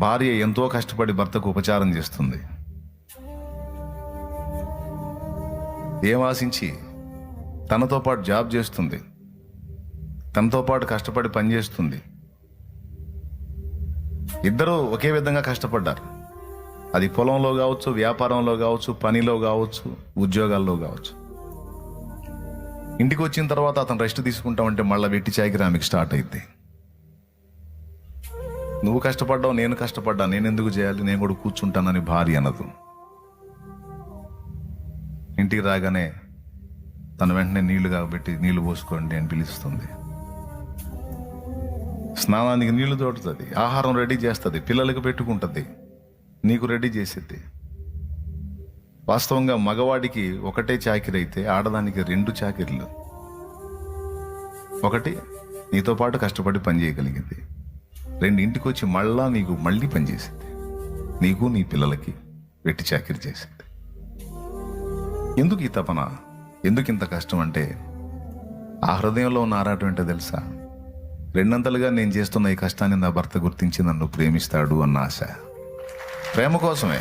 భార్య ఎంతో కష్టపడి భర్తకు ఉపచారం చేస్తుంది. ఏం ఆశించి? తనతో పాటు జాబ్ చేస్తుంది, తనతో పాటు కష్టపడి పనిచేస్తుంది. ఇద్దరూ ఒకే విధంగా కష్టపడ్డారు. అది పొలంలో కావచ్చు, వ్యాపారంలో కావచ్చు, పనిలో కావచ్చు, ఉద్యోగాల్లో కావచ్చు. ఇంటికి వచ్చిన తర్వాత అతను రెస్ట్ తీసుకుంటామంటే మళ్ళీ వెట్టి చాకిరి ఆమెకి స్టార్ట్ అయింది. నువ్వు కష్టపడ్డావు, నేను కష్టపడ్డా, నేను ఎందుకు చేయాలి, నేను కూడా కూర్చుంటానని భార్య అనదు. ఇంటికి రాగానే తను వెంటనే నీళ్లు కాబట్టి నీళ్లు పోసుకోండి అని పిలుస్తుంది. స్నానానికి నీళ్లు తోడుతుంది, ఆహారం రెడీ చేస్తుంది, పిల్లలకు పెట్టుకుంటుంది, నీకు రెడీ చేసేది. వాస్తవంగా మగవాడికి ఒకటే చాకిరి అయితే ఆడదానికి 2 చాకిరీలు. ఒకటి నీతో పాటు కష్టపడి పని చేయగలిగింది, 2 ఇంటికి వచ్చి మళ్ళీ పని చేసింది, నీకు నీ పిల్లలకి వెట్టి చాకిరి చేసింది. ఎందుకు ఈ తపన, ఎందుకు ఇంత కష్టం అంటే ఆ హృదయంలో ఉన్న ఆరాటం ఏంటో తెలుసా? 2 అంతలుగా నేను చేస్తున్న ఈ కష్టాన్ని నా భర్త గుర్తించి నన్ను ప్రేమిస్తాడు అన్న ఆశ. ప్రేమ కోసమే.